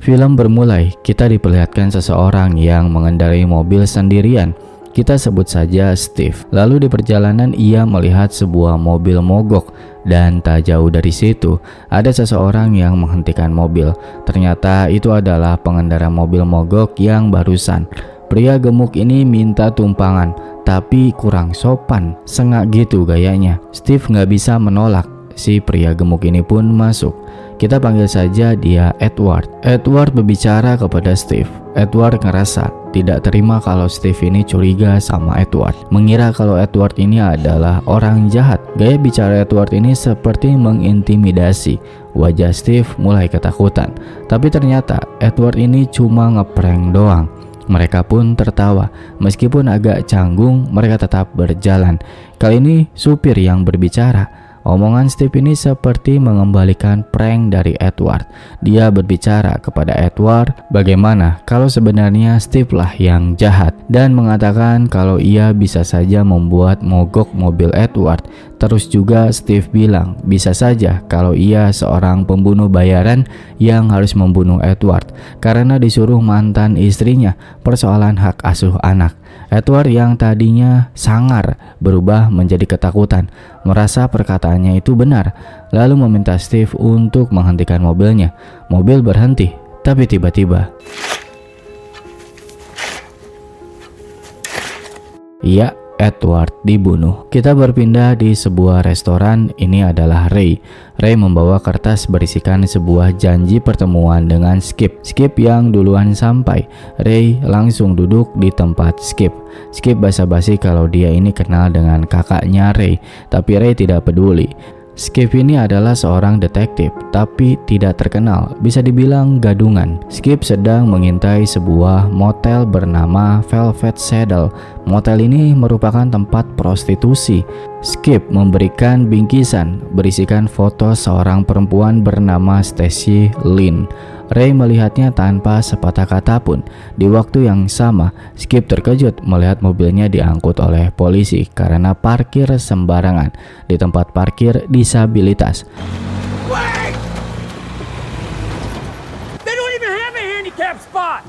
Film bermulai, kita diperlihatkan seseorang yang mengendarai mobil sendirian. Kita sebut saja Steve. Lalu di perjalanan ia melihat sebuah mobil mogok dan tak jauh dari situ ada seseorang yang menghentikan mobil. Ternyata itu adalah pengendara mobil mogok yang barusan. Pria gemuk ini minta tumpangan, tapi kurang sopan, sengak gitu gayanya. Steve nggak bisa menolak. Si pria gemuk ini pun masuk. Kita panggil saja dia Edward. Edward berbicara kepada Steve. Edward ngerasa tidak terima kalau Steve ini curiga sama Edward, mengira kalau Edward ini adalah orang jahat. Gaya bicara Edward ini seperti mengintimidasi. Wajah Steve mulai ketakutan, tapi ternyata Edward ini cuma ngeprank doang. Mereka pun tertawa. Meskipun agak canggung, mereka tetap berjalan. Kali ini supir yang berbicara. Omongan Steve ini seperti mengembalikan prank dari Edward. Dia berbicara kepada Edward bagaimana kalau sebenarnya Steve lah yang jahat, dan mengatakan kalau ia bisa saja membuat mogok mobil Edward. Terus juga Steve bilang bisa saja kalau ia seorang pembunuh bayaran yang harus membunuh Edward karena disuruh mantan istrinya persoalan hak asuh anak. Edward yang tadinya sangar berubah menjadi ketakutan, merasa perkataannya itu benar, lalu meminta Steve untuk menghentikan mobilnya. Mobil berhenti, tapi tiba-tiba ya, Edward dibunuh. Kita berpindah di sebuah restoran. Ini adalah Ray. Ray membawa kertas berisikan sebuah janji pertemuan dengan Skip. Skip yang duluan sampai. Ray langsung duduk di tempat Skip. Skip basa-basi kalau dia ini kenal dengan kakaknya Ray, tapi Ray tidak peduli. Skip ini adalah seorang detektif, tapi tidak terkenal, bisa dibilang gadungan. Skip sedang mengintai sebuah motel bernama Velvet Saddle. Motel ini merupakan tempat prostitusi. Skip memberikan bingkisan berisikan foto seorang perempuan bernama Stacy Lynn. Ray melihatnya tanpa sepatah kata pun. Di waktu yang sama, Skip terkejut melihat mobilnya diangkut oleh polisi karena parkir sembarangan di tempat parkir disabilitas. Wait! They don't even have a handicap spot!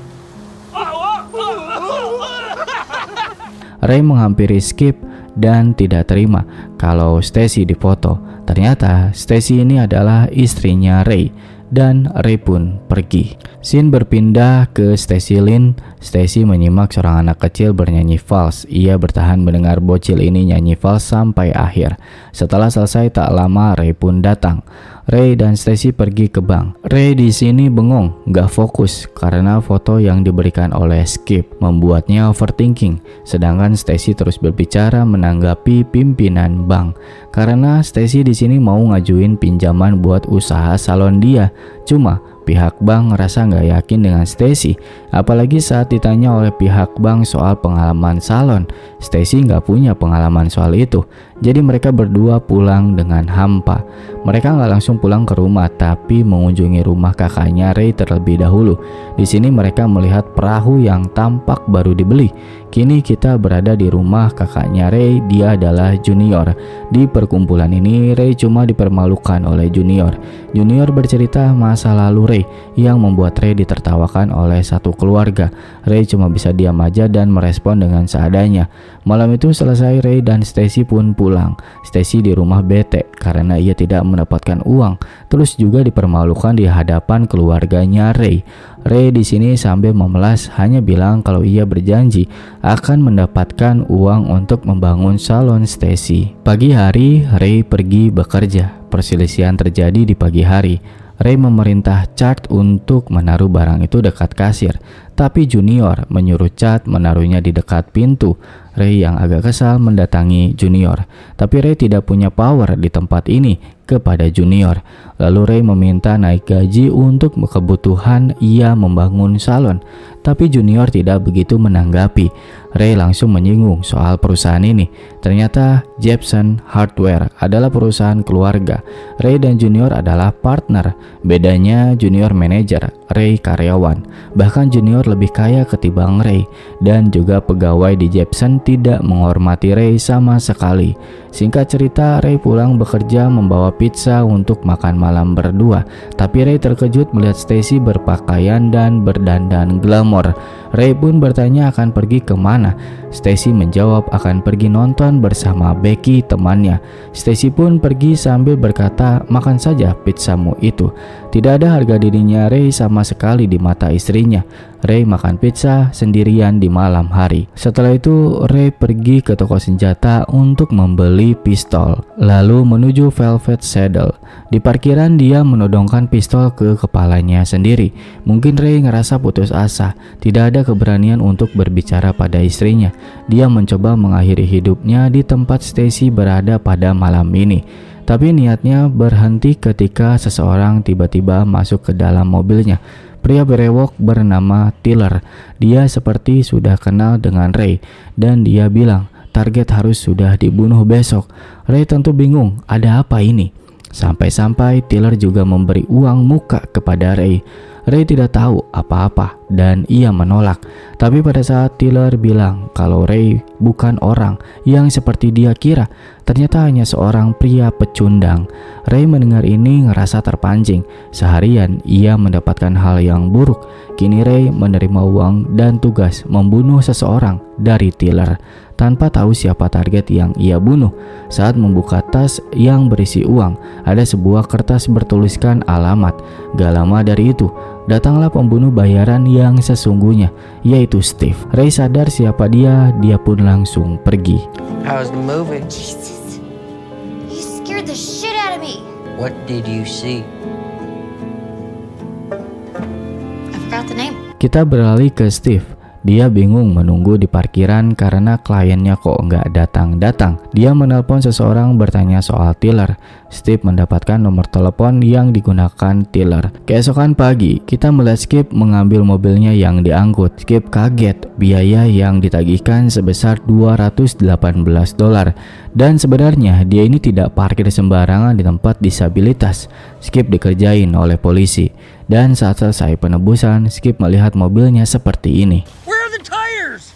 Ray menghampiri Skip dan tidak terima kalau Stacy difoto. Ternyata Stacy ini adalah istrinya Ray. Dan Ray pun pergi. Scene berpindah ke Stacy Lynn. Stacy menyimak seorang anak kecil bernyanyi vals. Ia bertahan mendengar bocil ini nyanyi vals sampai akhir. Setelah selesai tak lama Ray pun datang. Ray dan Stacy pergi ke bank. Ray di sini bengong, gak fokus karena foto yang diberikan oleh Skip membuatnya overthinking. Sedangkan Stacy terus berbicara menanggapi pimpinan bank karena Stacy di sini mau ngajuin pinjaman buat usaha salon dia. Cuma pihak bank ngerasa nggak yakin dengan Stacy, apalagi saat ditanya oleh pihak bank soal pengalaman salon. Stacy nggak punya pengalaman soal itu, jadi mereka berdua pulang dengan hampa. Mereka nggak langsung pulang ke rumah, tapi mengunjungi rumah kakaknya Ray terlebih dahulu. Di sini mereka melihat perahu yang tampak baru dibeli. Kini kita berada di rumah kakaknya Ray, dia adalah Junior. Di perkumpulan ini Ray cuma dipermalukan oleh Junior. Junior bercerita masa lalu Ray yang membuat Ray ditertawakan oleh satu keluarga. Ray cuma bisa diam aja dan merespon dengan seadanya. Malam itu selesai, Ray dan Stacy pun pulang. Stacy di rumah bete karena ia tidak mendapatkan uang, terus juga dipermalukan di hadapan keluarganya Ray. Ray di sini sambil memelas hanya bilang kalau ia berjanji akan mendapatkan uang untuk membangun salon Stacy. Pagi hari Ray pergi bekerja. Perselisihan terjadi di pagi hari. Ray memerintah Chad untuk menaruh barang itu dekat kasir, tapi Junior menyuruh Chad menaruhnya di dekat pintu. Ray yang agak kesal mendatangi Junior, tapi Ray tidak punya power di tempat ini kepada Junior. Lalu Ray meminta naik gaji untuk kebutuhan ia membangun salon, tapi Junior tidak begitu menanggapi. Ray langsung menyinggung soal perusahaan ini. Ternyata Jepson Hardware adalah perusahaan keluarga. Ray dan Junior adalah partner. Bedanya Junior manajer, Ray karyawan. Bahkan Junior lebih kaya ketimbang Ray, dan juga pegawai di Jepson tidak menghormati Ray sama sekali. Singkat cerita, Ray pulang bekerja membawa pizza untuk makan malam berdua, tapi Ray terkejut melihat Stacy berpakaian dan berdandan glamor. Ray pun bertanya akan pergi kemana. Stacy menjawab akan pergi nonton bersama Becky temannya. Stacy pun pergi sambil berkata, makan saja pizzamu itu. Tidak ada harga dirinya Ray sama sekali di mata istrinya. Ray makan pizza sendirian di malam hari. Setelah itu Ray pergi ke toko senjata untuk membeli pistol, lalu menuju Velvet Saddle. Di parkiran dia menodongkan pistol ke kepalanya sendiri. Mungkin Ray ngerasa putus asa, tidak ada keberanian untuk berbicara pada istrinya. Dia mencoba mengakhiri hidupnya di tempat Stacy berada pada malam ini. Tapi niatnya berhenti ketika seseorang tiba-tiba masuk ke dalam mobilnya. Pria berewok bernama Tiller. Dia seperti sudah kenal dengan Ray dan dia bilang target harus sudah dibunuh besok. Ray tentu bingung, ada apa ini? Sampai-sampai Tiller juga memberi uang muka kepada Ray. Ray tidak tahu apa-apa dan ia menolak. Tapi pada saat Tiller bilang kalau Ray bukan orang yang seperti dia kira, ternyata hanya seorang pria pecundang. Ray mendengar ini ngerasa terpancing. Seharian ia mendapatkan hal yang buruk. Kini Ray menerima uang dan tugas membunuh seseorang dari Tiller tanpa tahu siapa target yang ia bunuh. Saat membuka tas yang berisi uang, ada sebuah kertas bertuliskan alamat. Gak lama dari itu, datanglah pembunuh bayaran yang sesungguhnya, yaitu Steve. Ray sadar siapa dia pun langsung pergi. How's the movie? Jesus, you scared the shit out of me. What did you see? I forgot the name. Kita beralih ke Steve. Dia bingung menunggu di parkiran karena kliennya kok nggak datang-datang. Dia menelpon seseorang bertanya soal Tiller. Steve mendapatkan nomor telepon yang digunakan Tiller. Keesokan pagi, kita melihat Skip mengambil mobilnya yang diangkut. Skip kaget biaya yang ditagihkan sebesar $218. Dan sebenarnya dia ini tidak parkir sembarangan di tempat disabilitas. Skip dikerjain oleh polisi. Dan saat selesai penebusan, Skip melihat mobilnya seperti ini. Where are the tires?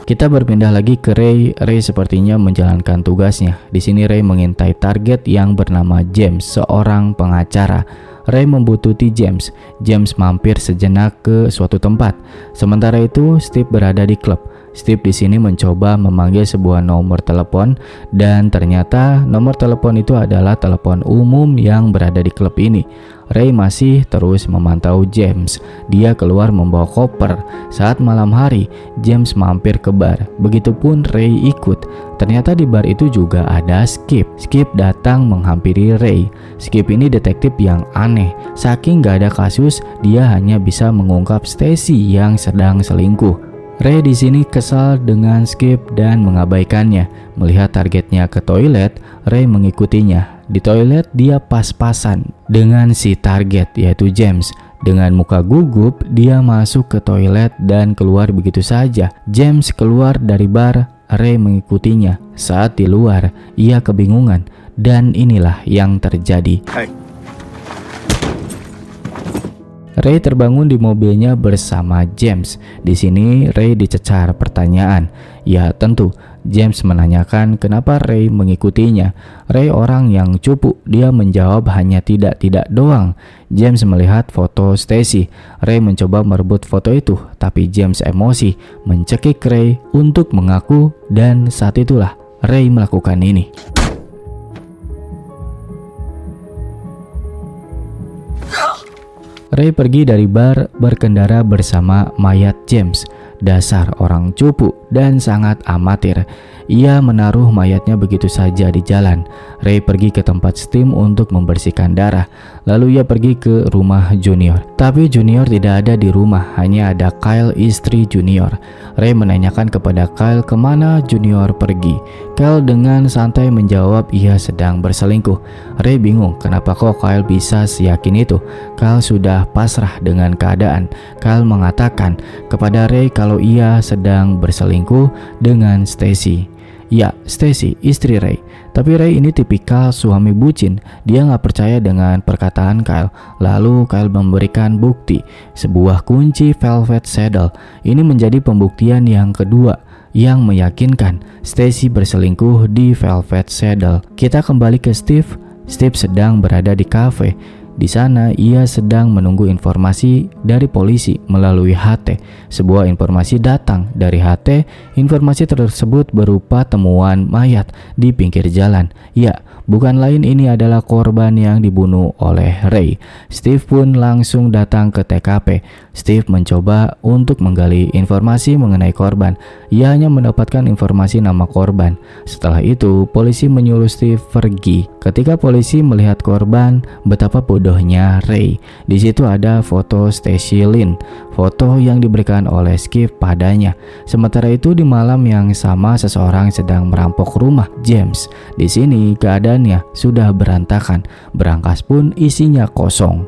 Kita berpindah lagi ke Ray. Ray sepertinya menjalankan tugasnya. Di sini Ray mengintai target yang bernama James, seorang pengacara. Ray membutuhkan James. James mampir sejenak ke suatu tempat. Sementara itu, Steve berada di klub. Steve di sini mencoba memanggil sebuah nomor telepon dan ternyata nomor telepon itu adalah telepon umum yang berada di klub ini. Ray masih terus memantau James. Dia keluar membawa koper. Saat malam hari, James mampir ke bar. Begitupun Ray ikut. Ternyata di bar itu juga ada Skip. Skip datang menghampiri Ray. Skip ini detektif yang aneh. Saking gak ada kasus, dia hanya bisa mengungkap Stacy yang sedang selingkuh. Ray di sini kesal dengan Skip dan mengabaikannya. Melihat targetnya ke toilet, Ray mengikutinya. Di toilet dia pas-pasan dengan si target yaitu James. Dengan muka gugup, dia masuk ke toilet dan keluar begitu saja. James keluar dari bar, Ray mengikutinya. Saat di luar, ia kebingungan dan inilah yang terjadi. Ray terbangun di mobilnya bersama James. Di sini Ray dicecar pertanyaan. Ya tentu, James menanyakan kenapa Ray mengikutinya. Ray orang yang cupu, dia menjawab hanya tidak doang. James melihat foto Stacy. Ray mencoba merebut foto itu, tapi James emosi, mencekik Ray untuk mengaku dan saat itulah Ray melakukan ini. Ray pergi dari bar berkendara bersama mayat James. Dasar orang cupu dan sangat amatir. Ia menaruh mayatnya begitu saja di jalan. Ray pergi ke tempat steam untuk membersihkan darah. Lalu ia pergi ke rumah Junior. Tapi Junior tidak ada di rumah, hanya ada Kyle, istri Junior. Ray menanyakan kepada Kyle kemana Junior pergi. Kyle dengan santai menjawab ia sedang berselingkuh. Ray bingung kenapa kok Kyle bisa seyakin itu. Kyle sudah pasrah dengan keadaan. Kyle mengatakan kepada Ray kalau ia sedang berselingkuh dengan Stacy. Ya, Stacy, istri Ray. Tapi Ray ini tipikal suami bucin. Dia nggak percaya dengan perkataan Kyle. Lalu Kyle memberikan bukti, sebuah kunci velvet saddle. Ini menjadi pembuktian yang kedua yang meyakinkan Stacy berselingkuh di velvet saddle. Kita kembali ke Steve. Steve sedang berada di kafe. Di sana ia sedang menunggu informasi dari polisi melalui HT. Sebuah informasi datang dari HT. Informasi tersebut berupa temuan mayat di pinggir jalan. Ya, bukan lain ini adalah korban yang dibunuh oleh Ray. Steve pun langsung datang ke TKP. Steve mencoba untuk menggali informasi mengenai korban. Ia hanya mendapatkan informasi nama korban. Setelah itu, polisi menyuruh Steve pergi. Ketika polisi melihat korban, betapa bodohnya Ray. Di situ ada foto Stacy Lynn, foto yang diberikan oleh Skip padanya. Sementara itu di malam yang sama seseorang sedang merampok rumah James. Di sini keadaannya sudah berantakan. Berangkas pun isinya kosong.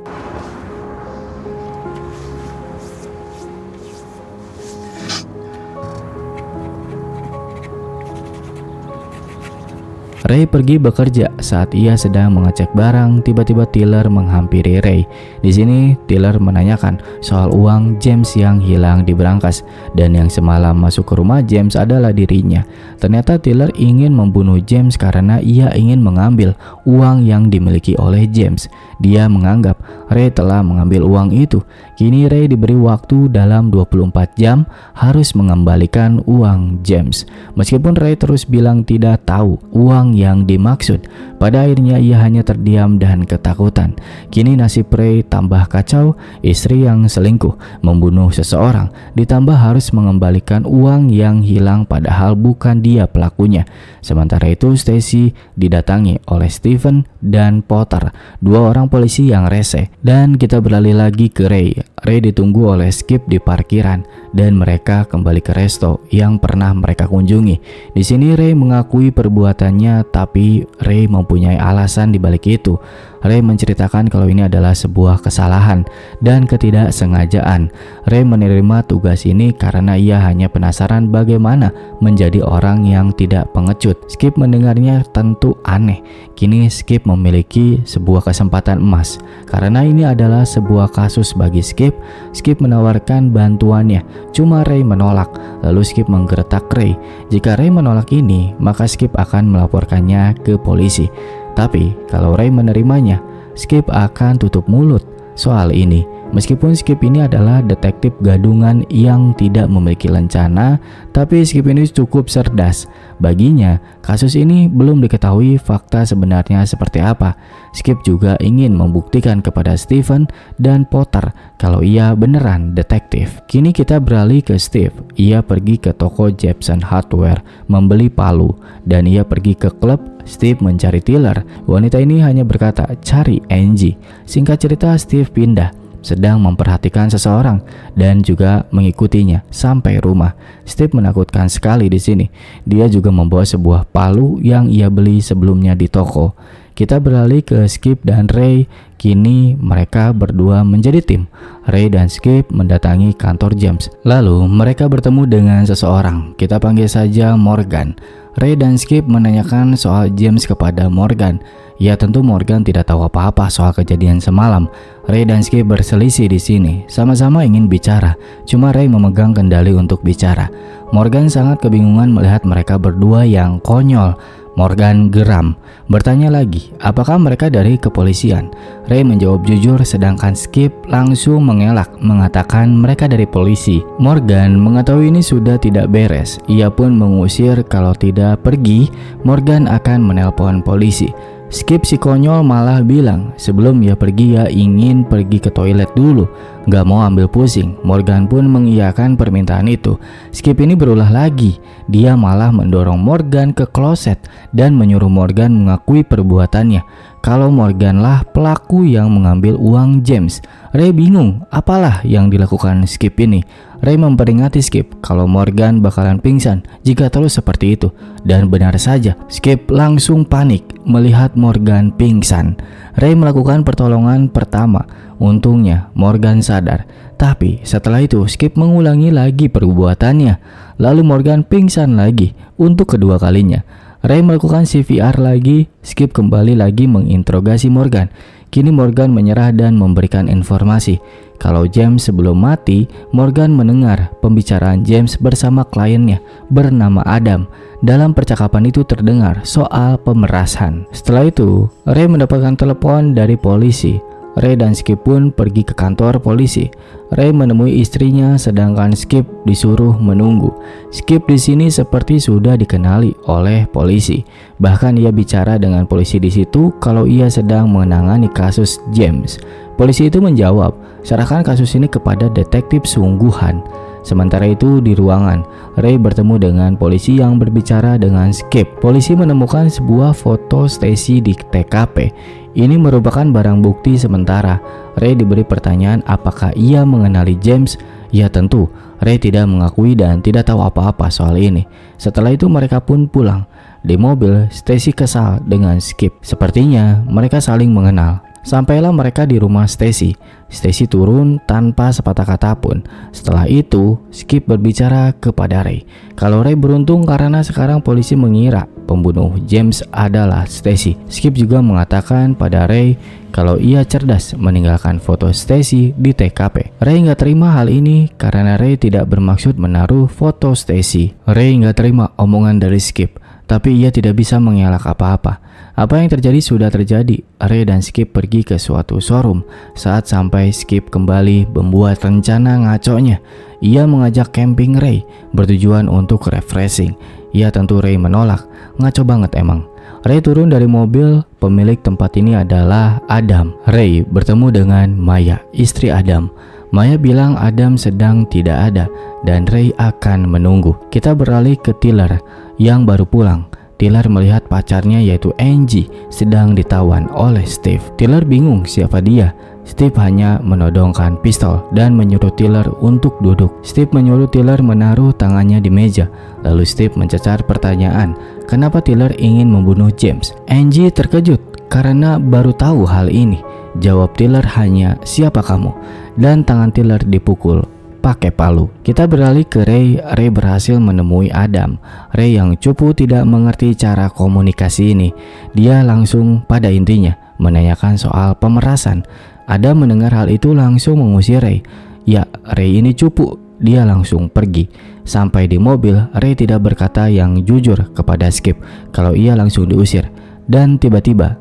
Ray pergi bekerja. Saat ia sedang mengecek barang, tiba-tiba Tyler menghampiri Ray. Di sini Tyler menanyakan soal uang James yang hilang di berangkas, dan yang semalam masuk ke rumah James adalah dirinya. Ternyata Tyler ingin membunuh James karena ia ingin mengambil uang yang dimiliki oleh James. Dia menganggap Ray telah mengambil uang itu. Kini Ray diberi waktu dalam 24 jam harus mengembalikan uang James. Meskipun Ray terus bilang tidak tahu uang yang dimaksud, pada akhirnya ia hanya terdiam dan ketakutan. Kini nasib Ray tambah kacau. Istri yang selingkuh, membunuh seseorang, ditambah harus mengembalikan uang yang hilang padahal bukan dia pelakunya. Sementara itu Stacy didatangi oleh Stephen dan Potter, dua orang polisi yang rese. Dan kita beralih lagi ke Ray. Ray ditunggu oleh Skip di parkiran dan mereka kembali ke resto yang pernah mereka kunjungi. Di sini Ray mengakui perbuatannya, tapi Ray mempunyai alasan di balik itu. Ray menceritakan kalau ini adalah sebuah kesalahan dan ketidaksengajaan. Ray menerima tugas ini karena ia hanya penasaran bagaimana menjadi orang yang tidak pengecut. Skip mendengarnya tentu aneh. Kini Skip memiliki sebuah kesempatan emas. Karena ini adalah sebuah kasus bagi Skip, Skip menawarkan bantuannya. Cuma Ray menolak. Lalu Skip menggertak Ray. Jika Ray menolak ini, maka Skip akan melaporkannya ke polisi. Tapi kalau Ray menerimanya, Skip akan tutup mulut soal ini. Meskipun Skip ini adalah detektif gadungan yang tidak memiliki lencana, tapi Skip ini cukup cerdas. Baginya, kasus ini belum diketahui fakta sebenarnya seperti apa. Skip juga ingin membuktikan kepada Stephen dan Potter kalau ia beneran detektif. Kini kita beralih ke Steve. Ia pergi ke toko Jepson Hardware membeli palu, dan ia pergi ke klub. Steve mencari Tyler. Wanita ini hanya berkata, "Cari Angie." Singkat cerita, Steve pindah, sedang memperhatikan seseorang dan juga mengikutinya sampai rumah. Steve menakutkan sekali di sini. Dia juga membawa sebuah palu yang ia beli sebelumnya di toko. Kita beralih ke Skip dan Ray. Kini mereka berdua menjadi tim. Ray dan Skip mendatangi kantor James. Lalu mereka bertemu dengan seseorang. Kita panggil saja Morgan. Ray dan Skip menanyakan soal James kepada Morgan. Ya, tentu Morgan tidak tahu apa-apa soal kejadian semalam. Ray dan Skip berselisih di sini. Sama-sama ingin bicara. Cuma Ray memegang kendali untuk bicara. Morgan sangat kebingungan melihat mereka berdua yang konyol. Morgan geram, bertanya lagi, apakah mereka dari kepolisian? Ray menjawab jujur, sedangkan Skip langsung mengelak, mengatakan mereka dari polisi. Morgan mengetahui ini sudah tidak beres. Ia pun mengusir kalau tidak pergi, Morgan akan menelpon polisi. Skip si konyol malah bilang sebelum ia pergi ia ingin pergi ke toilet dulu, gak mau ambil pusing. Morgan pun mengiyakan permintaan itu. Skip ini berulah lagi. Dia malah mendorong Morgan ke kloset dan menyuruh Morgan mengakui perbuatannya. kalau Morganlah pelaku yang mengambil uang James. Ray bingung apalah yang dilakukan Skip ini. Ray memperingati Skip kalau Morgan bakalan pingsan jika terus seperti itu. Dan benar saja, Skip langsung panik melihat Morgan pingsan. Ray melakukan pertolongan pertama. Untungnya Morgan sadar. Tapi setelah itu Skip mengulangi lagi perbuatannya. Lalu Morgan pingsan lagi untuk kedua kalinya. Ray melakukan CPR lagi. Skip kembali lagi menginterogasi Morgan. Kini Morgan menyerah dan memberikan informasi kalau James sebelum mati, Morgan mendengar pembicaraan James bersama kliennya bernama Adam. Dalam percakapan itu terdengar soal pemerasan. Setelah itu, Ray mendapatkan telepon dari polisi. Ray dan Skip pun pergi ke kantor polisi. Ray menemui istrinya sedangkan Skip disuruh menunggu. Skip di sini seperti sudah dikenali oleh polisi. Bahkan ia bicara dengan polisi di situ kalau ia sedang menangani kasus James. Polisi itu menjawab, serahkan kasus ini kepada detektif sungguhan. Sementara itu di ruangan, Ray bertemu dengan polisi yang berbicara dengan Skip. Polisi menemukan sebuah foto Stacy di TKP. Ini merupakan barang bukti sementara. Ray diberi pertanyaan apakah ia mengenali James. Ya tentu, Ray tidak mengakui dan tidak tahu apa-apa soal ini. Setelah itu mereka pun pulang. Di mobil, Stacy kesal dengan Skip. Sepertinya mereka saling mengenal. Sampailah mereka di rumah Stacy. Stacy turun tanpa sepatah kata pun. Setelah itu, Skip berbicara kepada Ray kalau Ray beruntung karena sekarang polisi mengira pembunuh James adalah Stacy. Skip juga mengatakan pada Ray kalau ia cerdas meninggalkan foto Stacy di TKP. Ray nggak terima hal ini karena Ray tidak bermaksud menaruh foto Stacy. Ray nggak terima omongan dari Skip, tapi ia tidak bisa mengelak apa-apa. Apa yang terjadi sudah terjadi. Ray dan Skip pergi ke suatu showroom. Saat sampai, Skip kembali membuat rencana ngaconya. Ia mengajak camping Ray bertujuan untuk refreshing. Ya tentu Ray menolak. Ngaco banget emang. Ray turun dari mobil. Pemilik tempat ini adalah Adam. Ray bertemu dengan Maya, istri Adam. Maya bilang Adam sedang tidak ada dan Ray akan menunggu. Kita beralih ke Tiller yang baru pulang. Tiller melihat pacarnya yaitu Angie sedang ditawan oleh Steve. Tiller bingung siapa dia. Steve hanya menodongkan pistol dan menyuruh Tiller untuk duduk. Steve menyuruh Tiller menaruh tangannya di meja. Lalu Steve mencecar pertanyaan, kenapa Tiller ingin membunuh James? Angie terkejut karena baru tahu hal ini. Jawab Tiller hanya, siapa kamu? Dan tangan Tiller dipukul pakai palu. Kita beralih ke Ray. Ray berhasil menemui Adam. Ray yang cupu tidak mengerti cara komunikasi ini. Dia langsung pada intinya menanyakan soal pemerasan. Adam mendengar hal itu langsung mengusir Ray. Ya, Ray ini cupu. Dia langsung pergi. Sampai di mobil, Ray tidak berkata yang jujur kepada Skip kalau ia langsung diusir. Dan tiba-tiba,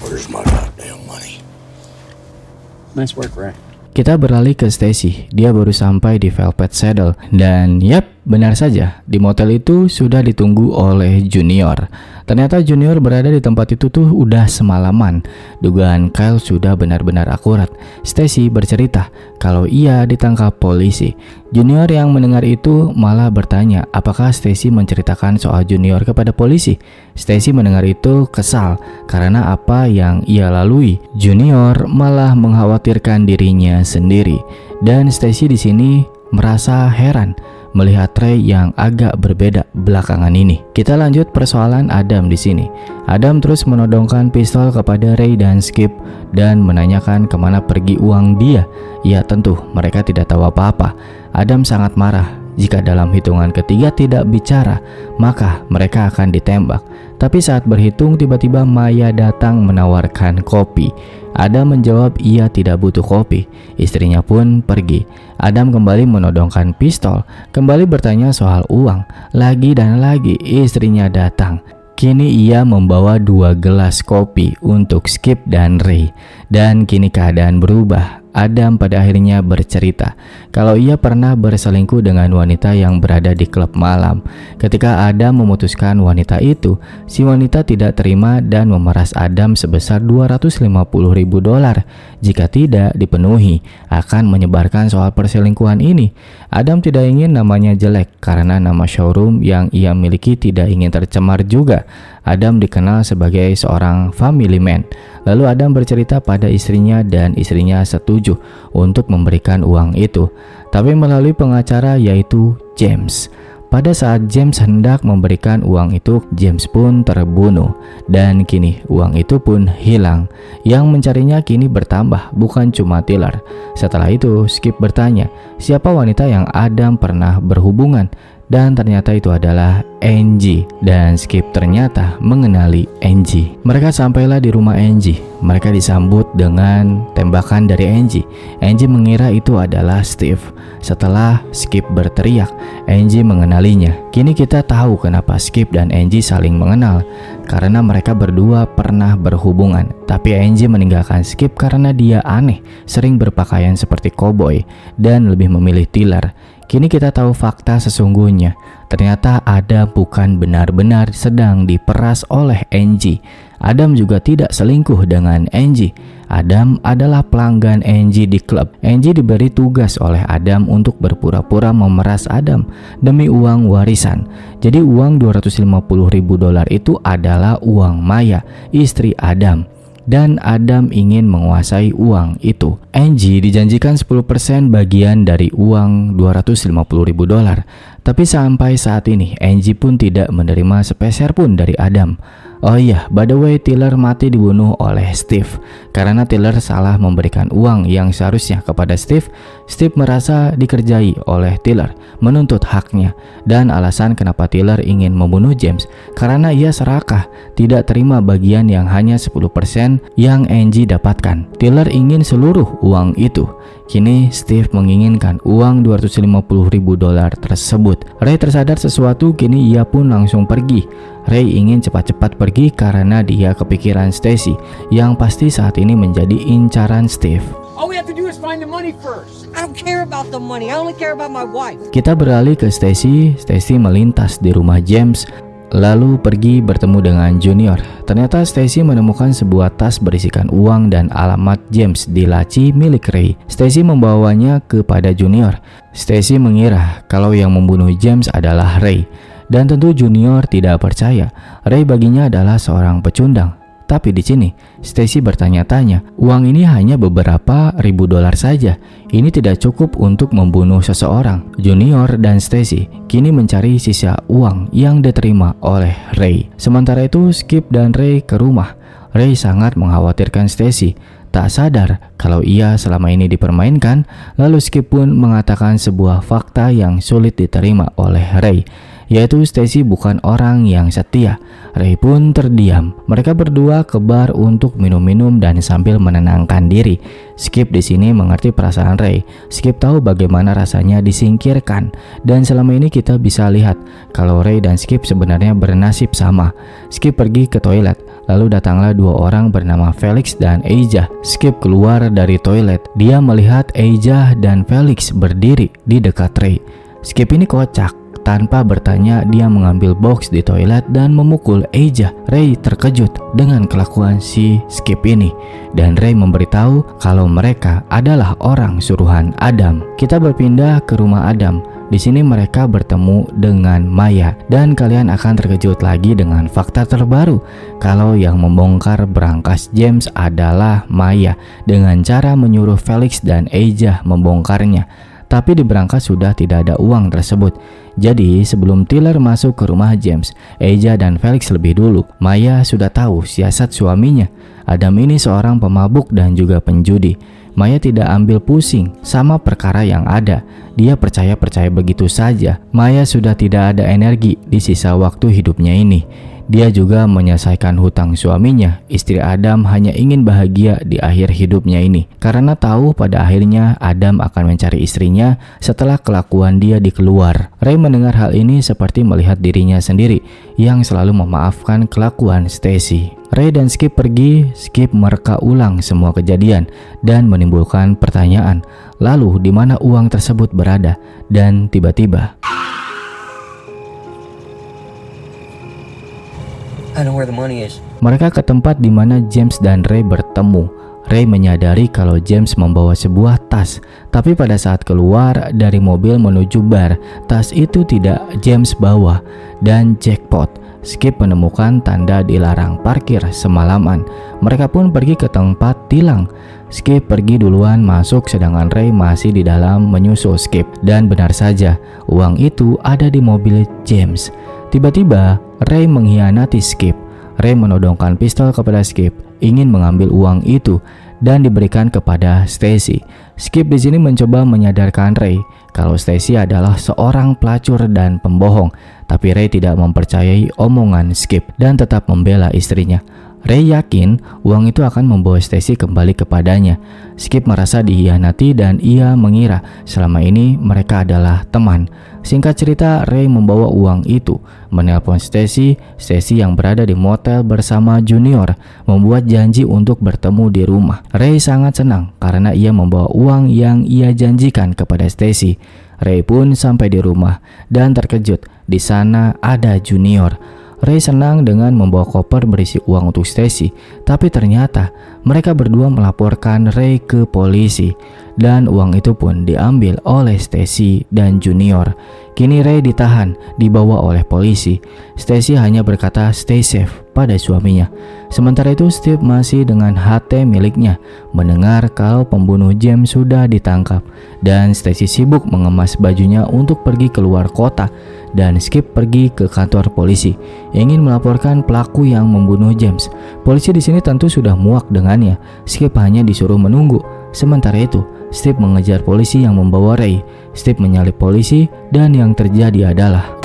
Where's my goddamn money? Nice work, Ray. kita beralih ke Stacy. Dia baru sampai di Velvet Saddle. Dan yap, benar saja, di motel itu sudah ditunggu oleh Junior. Ternyata Junior berada di tempat itu tuh udah semalaman. Dugaan Kyle sudah benar-benar akurat. Stacy bercerita kalau ia ditangkap polisi. Junior yang mendengar itu malah bertanya apakah Stacy menceritakan soal Junior kepada polisi. Stacy mendengar itu kesal karena apa yang ia lalui. Junior malah mengkhawatirkan dirinya sendiri. Dan Stacy di sini merasa heran melihat Ray yang agak berbeda belakangan ini. Kita lanjut persoalan Adam di sini. Adam terus menodongkan pistol kepada Ray dan Skip dan menanyakan kemana pergi uang dia. Ya tentu mereka tidak tahu apa-apa. Adam sangat marah. Jika dalam hitungan ketiga tidak bicara, maka mereka akan ditembak. Tapi saat berhitung tiba-tiba Maya datang menawarkan kopi. Adam menjawab ia tidak butuh kopi. Istrinya pun pergi. Adam kembali menodongkan pistol, kembali bertanya soal uang. Lagi dan lagi istrinya datang. Kini ia membawa 2 gelas kopi untuk Skip dan Ray. Dan kini keadaan berubah. Adam pada akhirnya bercerita kalau ia pernah berselingkuh dengan wanita yang berada di klub malam. Ketika Adam memutuskan wanita itu, si wanita tidak terima dan memeras Adam sebesar $250.000. Jika tidak dipenuhi, akan menyebarkan soal perselingkuhan ini. Adam tidak ingin namanya jelek karena nama showroom yang ia miliki tidak ingin tercemar juga. Adam dikenal sebagai seorang family man. Lalu Adam bercerita pada istrinya dan istrinya setuju untuk memberikan uang itu, tapi melalui pengacara yaitu James. Pada saat James hendak memberikan uang itu, James pun terbunuh dan kini uang itu pun hilang. Yang mencarinya kini bertambah, bukan cuma Tyler. Setelah itu Skip bertanya siapa wanita yang Adam pernah berhubungan, dan ternyata itu adalah Angie, dan Skip ternyata mengenali Angie. Mereka sampailah di rumah Angie. Mereka disambut dengan tembakan dari Angie. Angie mengira itu adalah Steve. Setelah Skip berteriak, Angie mengenalinya. Kini kita tahu kenapa Skip dan Angie saling mengenal, karena mereka berdua pernah berhubungan. Tapi Angie meninggalkan Skip karena dia aneh, sering berpakaian seperti koboi dan lebih memilih Tyler. Kini kita tahu fakta sesungguhnya. Ternyata Adam bukan benar-benar sedang diperas oleh Angie. Adam juga tidak selingkuh dengan Angie. Adam adalah pelanggan Angie di klub. Angie diberi tugas oleh Adam untuk berpura-pura memeras Adam demi uang warisan. Jadi uang $250.000 itu adalah uang Maya, istri Adam. Dan Adam ingin menguasai uang itu. Angie dijanjikan 10% bagian dari uang $250.000. Tapi sampai saat ini Angie pun tidak menerima sepeser pun dari Adam. Oh iya, by the way, Tyler mati dibunuh oleh Steve. Karena Tyler salah memberikan uang yang seharusnya kepada Steve. Steve merasa dikerjai oleh Tyler, menuntut haknya. Dan alasan kenapa Tyler ingin membunuh James, karena ia serakah, tidak terima bagian yang hanya 10% yang Angie dapatkan. Tyler ingin seluruh uang itu. Kini Steve menginginkan uang $250.000 tersebut. Ray tersadar sesuatu, kini ia pun langsung pergi. Ray ingin cepat-cepat pergi karena dia kepikiran Stacy yang pasti saat ini menjadi incaran Steve. All we have to do is find the money first. I don't care about the money. I only care about my wife. Kita beralih ke Stacy. Stacy melintas di rumah James lalu pergi bertemu dengan Junior. Ternyata Stacy menemukan sebuah tas berisikan uang dan alamat James di laci milik Ray. Stacy membawanya kepada Junior. Stacy mengira kalau yang membunuh James adalah Ray. Dan tentu Junior tidak percaya. Ray baginya adalah seorang pecundang. Tapi di sini Stacy bertanya-tanya, uang ini hanya beberapa ribu dolar saja. Ini tidak cukup untuk membunuh seseorang. Junior dan Stacy kini mencari sisa uang yang diterima oleh Ray. Sementara itu Skip dan Ray ke rumah. Ray sangat mengkhawatirkan Stacy, tak sadar kalau ia selama ini dipermainkan. Lalu Skip pun mengatakan sebuah fakta yang sulit diterima oleh Ray, yaitu Stacy bukan orang yang setia. Ray pun terdiam. Mereka berdua ke bar untuk minum-minum dan sambil menenangkan diri. Skip di sini mengerti perasaan Ray. Skip tahu bagaimana rasanya disingkirkan, dan selama ini kita bisa lihat kalau Ray dan Skip sebenarnya bernasib sama. Skip pergi ke toilet, lalu datanglah dua orang bernama Felix dan Elijah. Skip keluar dari toilet. Dia melihat Elijah dan Felix berdiri di dekat Ray. Skip ini kocak. Tanpa bertanya, dia mengambil box di toilet dan memukul Elijah. Ray terkejut dengan kelakuan si Skip ini, dan Ray memberitahu kalau mereka adalah orang suruhan Adam. Kita berpindah ke rumah Adam. Di sini mereka bertemu dengan Maya, dan kalian akan terkejut lagi dengan fakta terbaru kalau yang membongkar berangkas James adalah Maya dengan cara menyuruh Felix dan Elijah membongkarnya. Tapi di berangkas sudah tidak ada uang tersebut. Jadi sebelum Tyler masuk ke rumah James, Elijah dan Felix lebih dulu. Maya sudah tahu siasat suaminya. Adam ini seorang pemabuk dan juga penjudi. Maya tidak ambil pusing sama perkara yang ada. Dia percaya begitu saja. Maya sudah tidak ada energi di sisa waktu hidupnya ini. Dia juga menyelesaikan hutang suaminya. Istri Adam hanya ingin bahagia di akhir hidupnya ini, karena tahu pada akhirnya Adam akan mencari istrinya setelah kelakuan dia di keluar. Ray mendengar hal ini seperti melihat dirinya sendiri yang selalu memaafkan kelakuan Stacy. Ray dan Skip pergi. Skip mereka ulang semua kejadian dan menimbulkan pertanyaan, lalu di mana uang tersebut berada? Dan tiba-tiba I know where the money is. mereka ke tempat di mana James dan Ray bertemu. Ray menyadari kalau James membawa sebuah tas, tapi pada saat keluar dari mobil menuju bar, tas itu tidak James bawa. Dan jackpot, Skip menemukan tanda dilarang parkir semalaman. Mereka pun pergi ke tempat tilang. Skip pergi duluan masuk sedangkan Ray masih di dalam menyusul Skip. Dan benar saja, uang itu ada di mobil James. Tiba-tiba Ray mengkhianati Skip. Ray menodongkan pistol kepada Skip, ingin mengambil uang itu dan diberikan kepada Stacy. Skip di sini mencoba menyadarkan Ray kalau Stacy adalah seorang pelacur dan pembohong, tapi Ray tidak mempercayai omongan Skip dan tetap membela istrinya. Ray yakin uang itu akan membawa Stacy kembali kepadanya. Skip merasa dikhianati dan ia mengira selama ini mereka adalah teman. Singkat cerita, Ray membawa uang itu, menelpon Stacy yang berada di motel bersama Junior, membuat janji untuk bertemu di rumah. Ray sangat senang karena ia membawa uang yang ia janjikan kepada Stacy. Ray pun sampai di rumah dan terkejut, di sana ada Junior. Ray senang dengan membawa koper berisi uang untuk Stacy, tapi ternyata mereka berdua melaporkan Ray ke polisi dan uang itu pun diambil oleh Stacy dan Junior. Kini Ray ditahan, dibawa oleh polisi. Stacy hanya berkata stay safe pada suaminya. Sementara itu Steve masih dengan HT miliknya mendengar kalau pembunuh James sudah ditangkap dan Stacy sibuk mengemas bajunya untuk pergi keluar kota dan Skip pergi ke kantor polisi ingin melaporkan pelaku yang membunuh James. Polisi di sini tentu sudah muak dengannya. Skip hanya disuruh menunggu. Sementara itu Steve mengejar polisi yang membawa Ray. Steve menyalip polisi dan yang terjadi adalah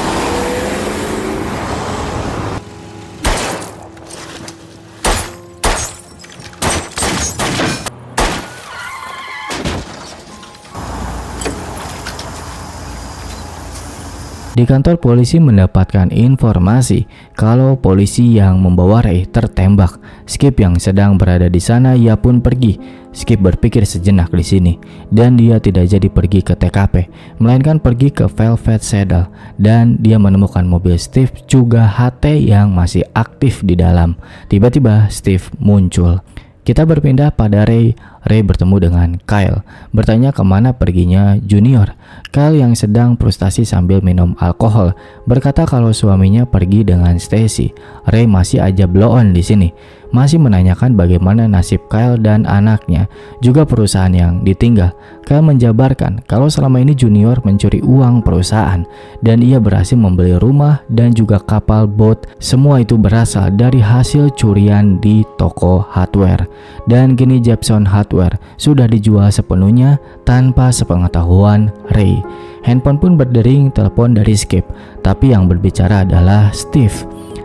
di kantor polisi mendapatkan informasi kalau polisi yang membawa Ray tertembak. Skip yang sedang berada di sana ia pun pergi. Skip berpikir sejenak di sini dan dia tidak jadi pergi ke TKP, melainkan pergi ke Velvet Saddle dan dia menemukan mobil Steve juga HT yang masih aktif di dalam. Tiba-tiba Steve muncul. Kita berpindah pada Ray. Ray bertemu dengan Kyle, bertanya kemana perginya Junior. Kyle yang sedang frustasi sambil minum alkohol berkata kalau suaminya pergi dengan Stacy. Ray masih aja blow on di sini, masih menanyakan bagaimana nasib Kyle dan anaknya, juga perusahaan yang ditinggal. Kyle menjabarkan kalau selama ini Junior mencuri uang perusahaan dan ia berhasil membeli rumah dan juga kapal boat. Semua itu berasal dari hasil curian di toko hardware. Dan kini Jepson Hardware sudah dijual sepenuhnya tanpa sepengetahuan Ray. Handphone pun berdering telepon dari Skip, tapi yang berbicara adalah Steve.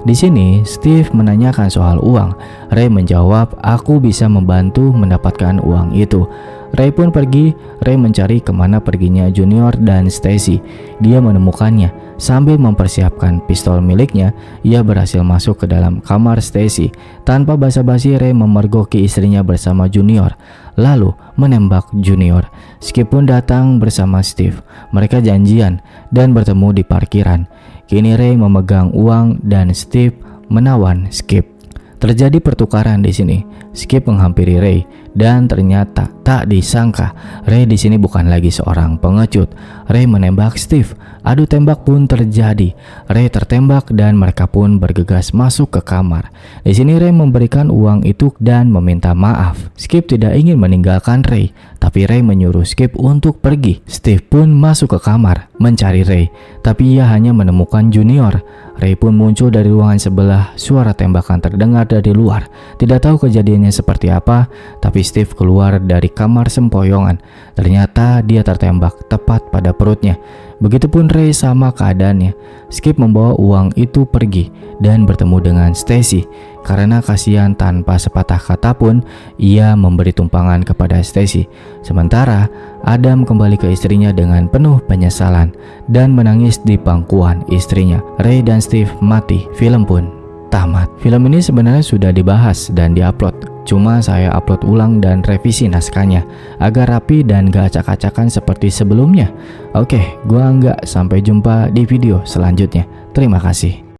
Di sini Steve menanyakan soal uang. Ray menjawab, "Aku bisa membantu mendapatkan uang itu." Ray pun pergi. Ray mencari kemana perginya Junior dan Stacy. Dia menemukannya. Sambil mempersiapkan pistol miliknya, ia berhasil masuk ke dalam kamar Stacy. Tanpa basa-basi, Ray memergoki istrinya bersama Junior, lalu menembak Junior. Skip pun datang bersama Steve. Mereka janjian dan bertemu di parkiran. Kini Ray memegang uang dan Steve menawan Skip. Terjadi pertukaran di sini. Skip menghampiri Ray dan ternyata tak disangka Ray di sini bukan lagi seorang pengecut. Ray menembak Steve. Adu tembak pun terjadi. Ray tertembak dan mereka pun bergegas masuk ke kamar. Di sini Ray memberikan uang itu dan meminta maaf. Skip tidak ingin meninggalkan Ray, tapi Ray menyuruh Skip untuk pergi. Steve pun masuk ke kamar mencari Ray, tapi ia hanya menemukan Junior. Ray pun muncul dari ruangan sebelah. Suara tembakan terdengar dari luar. Tidak tahu kejadiannya seperti apa, tapi Steve keluar dari kamar sempoyongan. Ternyata dia tertembak tepat pada perutnya. Begitupun Ray sama keadaannya. Skip membawa uang itu pergi dan bertemu dengan Stacy. Karena kasihan tanpa sepatah kata pun ia memberi tumpangan kepada Stacy. Sementara Adam kembali ke istrinya dengan penuh penyesalan dan menangis di pangkuan istrinya. Ray dan Steve mati. Film pun tamat. Film ini sebenarnya sudah dibahas dan diupload, cuma saya upload ulang dan revisi naskahnya agar rapi dan gak acak-acakan seperti sebelumnya. Oke, gua Angga, sampai jumpa di video selanjutnya. Terima kasih.